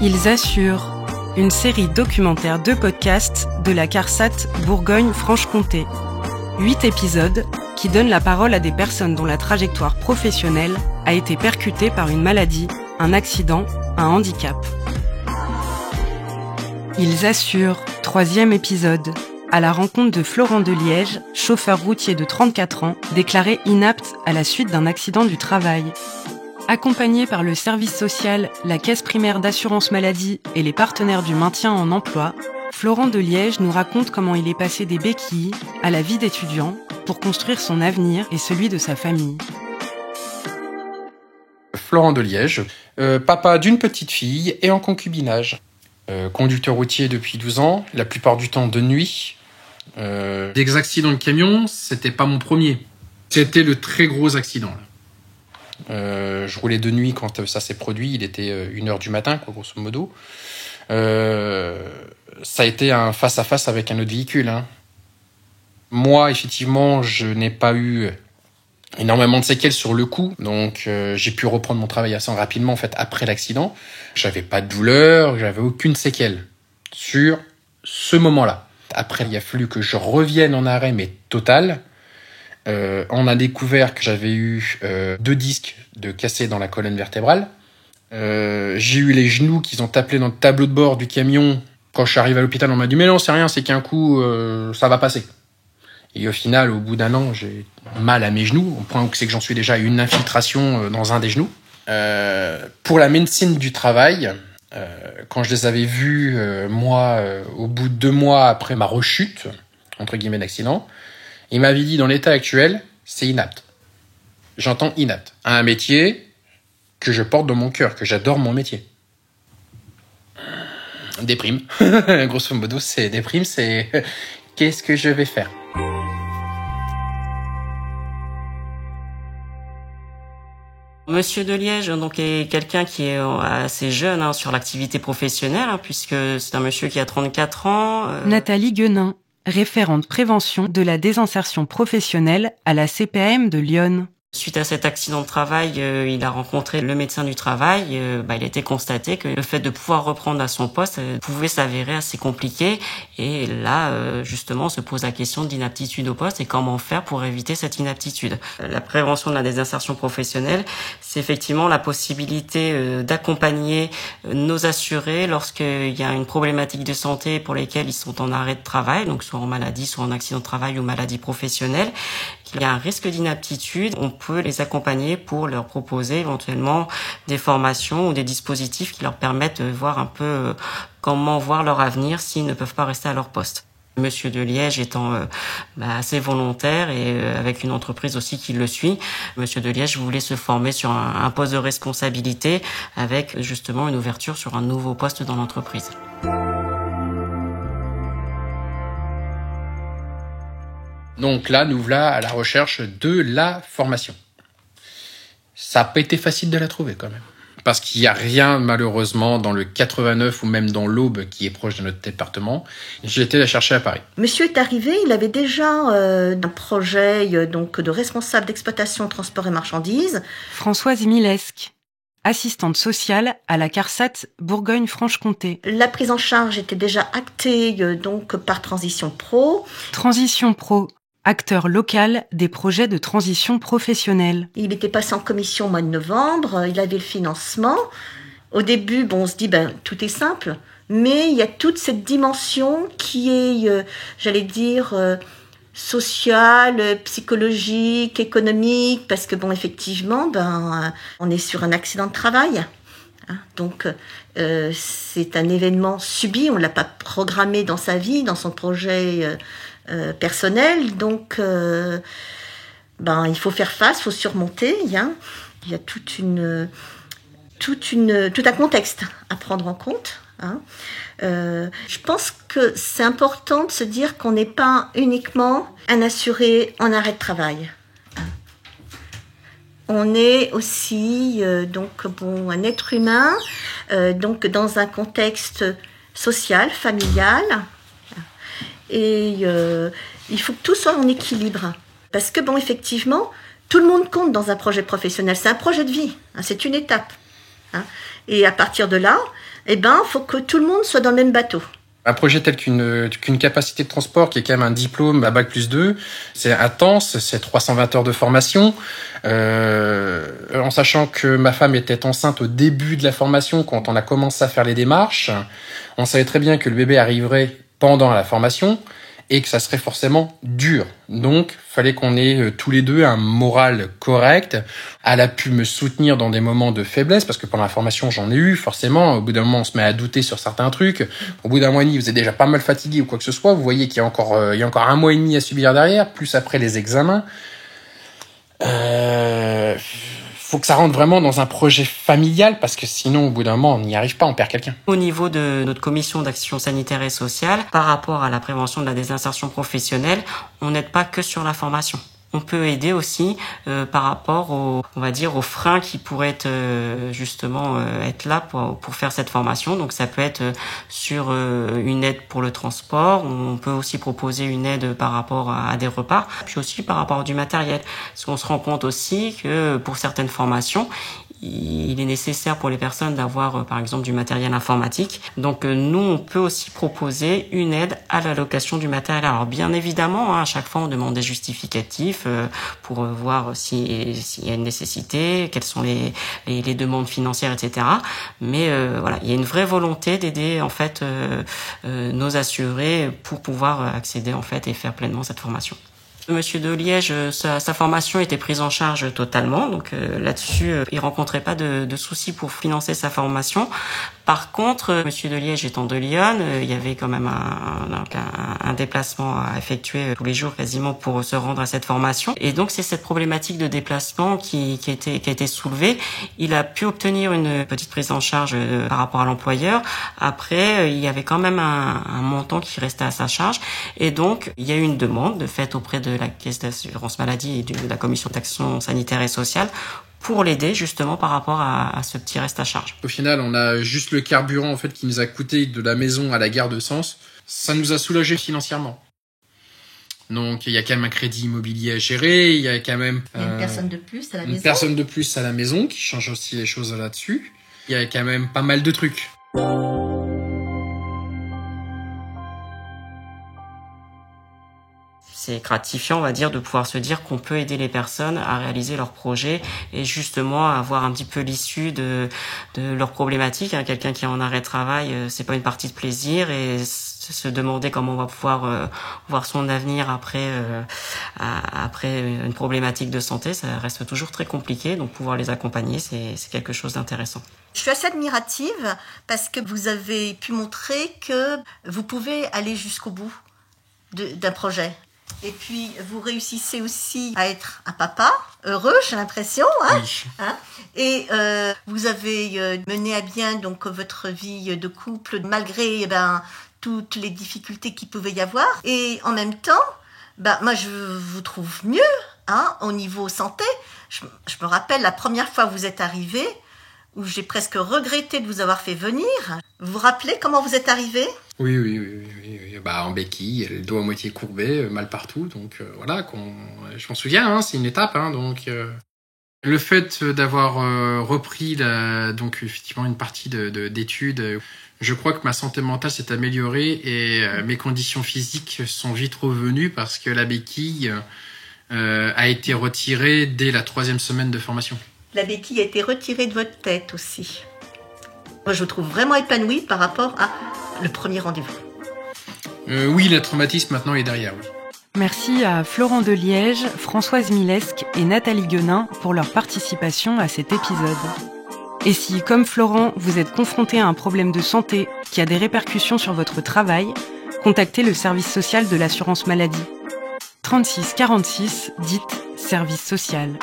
Ils assurent, une série documentaire de podcasts de la CARSAT Bourgogne-Franche-Comté. 8 épisodes qui donnent la parole à des personnes dont la trajectoire professionnelle a été percutée par une maladie, un accident, un handicap. Ils assurent, 3e épisode, à la rencontre de Florent de Liège, chauffeur routier de 34 ans, déclaré inapte à la suite d'un accident du travail. Accompagné par le service social, la caisse primaire d'assurance maladie et les partenaires du maintien en emploi, Florent de Liège nous raconte comment il est passé des béquilles à la vie d'étudiant pour construire son avenir et celui de sa famille. Florent de Liège, papa d'une petite fille et en concubinage. Conducteur routier depuis 12 ans, la plupart du temps de nuit. Des accidents de camion, c'était pas mon premier. C'était le très gros accident, là. Je roulais de nuit quand ça s'est produit, il était 1h du matin, quoi, grosso modo. Ça a été un face-à-face avec un autre véhicule. Moi, effectivement, je n'ai pas eu énormément de séquelles sur le coup, donc j'ai pu reprendre mon travail assez rapidement, en fait, après l'accident. J'avais pas de douleur, j'avais aucune séquelle sur ce moment-là. Après, il a fallu que je revienne en arrêt, mais total. On a découvert que j'avais eu 2 disques de cassés dans la colonne vertébrale. J'ai eu les genoux qui ont tapé dans le tableau de bord du camion. Quand je suis arrivé à l'hôpital, on m'a dit « Mais non, c'est rien, c'est qu'un coup, ça va passer ». Et au final, au bout d'1 an, j'ai mal à mes genoux, au point où c'est que j'en suis déjà à une infiltration dans un des genoux. Pour la médecine du travail, quand je les avais vus, au bout de 2 mois après ma rechute, entre guillemets d'accident, il m'avait dit, dans l'état actuel, c'est inapte. J'entends inapte. À un métier que je porte dans mon cœur, que j'adore mon métier. Déprime. Grosso modo, c'est déprime, c'est qu'est-ce que je vais faire ? Monsieur de Liège, donc, est quelqu'un qui est assez jeune sur l'activité professionnelle, puisque c'est un monsieur qui a 34 ans. Nathalie Guenin, référente prévention de la désinsertion professionnelle à la CPAM de Lyon. Suite à cet accident de travail, il a rencontré le médecin du travail. Il a été constaté que le fait de pouvoir reprendre à son poste pouvait s'avérer assez compliqué. Et là, justement, se pose la question d'inaptitude au poste et comment faire pour éviter cette inaptitude. La prévention de la désinsertion professionnelle, c'est effectivement la possibilité d'accompagner nos assurés lorsqu'il y a une problématique de santé pour lesquelles ils sont en arrêt de travail, donc soit en maladie, soit en accident de travail ou maladie professionnelle. Il y a un risque d'inaptitude, on peut les accompagner pour leur proposer éventuellement des formations ou des dispositifs qui leur permettent de voir un peu comment voir leur avenir s'ils ne peuvent pas rester à leur poste. Monsieur de Liège étant assez volontaire et avec une entreprise aussi qui le suit, Monsieur de Liège voulait se former sur un poste de responsabilité avec justement une ouverture sur un nouveau poste dans l'entreprise. Donc là, nous voilà à la recherche de la formation. Ça n'a pas été facile de la trouver quand même. Parce qu'il n'y a rien, malheureusement, dans le 89 ou même dans l'Aube, qui est proche de notre département. J'ai été la chercher à Paris. Monsieur est arrivé, il avait déjà un projet donc, de responsable d'exploitation, transport et marchandises. Françoise Milesque, assistante sociale à la CARSAT Bourgogne-Franche-Comté. La prise en charge était déjà actée donc, par Transition Pro. Transition Pro, acteur local des projets de transition professionnelle. Il était passé en commission au mois de novembre, il avait le financement. Au début, on se dit, tout est simple, mais il y a toute cette dimension qui est, sociale, psychologique, économique, parce que, effectivement, on est sur un accident de travail. Donc, c'est un événement subi, on ne l'a pas programmé dans sa vie, dans son projet personnel. Donc, il faut faire face, il faut surmonter. Il y a tout un contexte à prendre en compte. Je pense que c'est important de se dire qu'on n'est pas uniquement un assuré en arrêt de travail. On est aussi un être humain dans un contexte social, familial. Et il faut que tout soit en équilibre. Parce que, effectivement, tout le monde compte dans un projet professionnel. C'est un projet de vie, c'est une étape. Et à partir de là, faut que tout le monde soit dans le même bateau. Un projet tel qu'une capacité de transport qui est quand même un diplôme à Bac+2, c'est intense, c'est 320 heures de formation. En sachant que ma femme était enceinte au début de la formation, quand on a commencé à faire les démarches, on savait très bien que le bébé arriverait pendant la formation et que ça serait forcément dur. Donc, fallait qu'on ait tous les deux un moral correct. Elle a pu me soutenir dans des moments de faiblesse, parce que pendant la formation, j'en ai eu, forcément. Au bout d'un moment, on se met à douter sur certains trucs. Au bout d'un mois et demi, vous êtes déjà pas mal fatigué ou quoi que ce soit. Vous voyez qu'il y a encore un mois et demi à subir derrière, plus après les examens. Faut que ça rentre vraiment dans un projet familial, parce que sinon, au bout d'un moment, on n'y arrive pas, on perd quelqu'un. Au niveau de notre commission d'action sanitaire et sociale, par rapport à la prévention de la désinsertion professionnelle, on n'aide pas que sur la formation. On peut aider aussi par rapport aux freins qui pourraient être être là pour faire cette formation. Donc ça peut être sur une aide pour le transport. On peut aussi proposer une aide par rapport à des repas, puis aussi par rapport à du matériel. Parce qu'on se rend compte aussi que pour certaines formations, il est nécessaire pour les personnes d'avoir, par exemple, du matériel informatique. Donc, nous, on peut aussi proposer une aide à la location du matériel. Alors, bien évidemment, à chaque fois, on demande des justificatifs pour voir s'il y a une nécessité, quelles sont les demandes financières, etc. Mais voilà, il y a une vraie volonté d'aider en fait nos assurés pour pouvoir accéder en fait et faire pleinement cette formation. Monsieur de Liège, sa formation était prise en charge totalement, donc là-dessus, il rencontrait pas de soucis pour financer sa formation. Par contre, Monsieur de Liège étant de Lyon, il y avait quand même un déplacement à effectuer tous les jours quasiment pour se rendre à cette formation. Et donc c'est cette problématique de déplacement qui a été soulevée. Il a pu obtenir une petite prise en charge par rapport à l'employeur. Après, il y avait quand même un montant qui restait à sa charge. Et donc, il y a eu une demande faite auprès de la Caisse d'assurance maladie et de la Commission d'action sanitaire et sociale pour l'aider justement par rapport à ce petit reste à charge. Au final, on a juste le carburant en fait qui nous a coûté de la maison à la gare de Sens. Ça nous a soulagé financièrement. Donc il y a quand même un crédit immobilier à gérer, il y a quand même une personne de plus à la maison. Une personne de plus à la maison qui change aussi les choses là-dessus. Il y a quand même pas mal de trucs. C'est gratifiant, on va dire, de pouvoir se dire qu'on peut aider les personnes à réaliser leurs projets et justement avoir un petit peu l'issue de leurs problématiques. Quelqu'un qui est en arrêt de travail, c'est pas une partie de plaisir, et se demander comment on va pouvoir voir son avenir après une problématique de santé, ça reste toujours très compliqué. Donc pouvoir les accompagner, c'est quelque chose d'intéressant. Je suis assez admirative parce que vous avez pu montrer que vous pouvez aller jusqu'au bout d'un projet. Et puis, vous réussissez aussi à être un papa heureux, j'ai l'impression. Oui. Et vous avez mené à bien donc votre vie de couple malgré toutes les difficultés qu'il pouvait y avoir. Et en même temps, moi, je vous trouve mieux au niveau santé. Je me rappelle la première fois où vous êtes arrivé, où j'ai presque regretté de vous avoir fait venir. Vous vous rappelez comment vous êtes arrivé ? Oui. En béquille, le dos à moitié courbé, mal partout. Donc voilà, je m'en souviens, c'est une étape. Donc le fait d'avoir repris donc effectivement une partie d'études, je crois que ma santé mentale s'est améliorée et mes conditions physiques sont vite revenues parce que la béquille a été retirée dès la 3e semaine de formation. La béquille a été retirée de votre tête aussi. Moi, je vous trouve vraiment épanouie par rapport à le premier rendez-vous. Oui, le traumatisme maintenant est derrière. Oui. Merci à Florent de Liège, Françoise Milesque et Nathalie Guenin pour leur participation à cet épisode. Et si, comme Florent, vous êtes confronté à un problème de santé qui a des répercussions sur votre travail, contactez le service social de l'assurance maladie. 36 46, dites service social.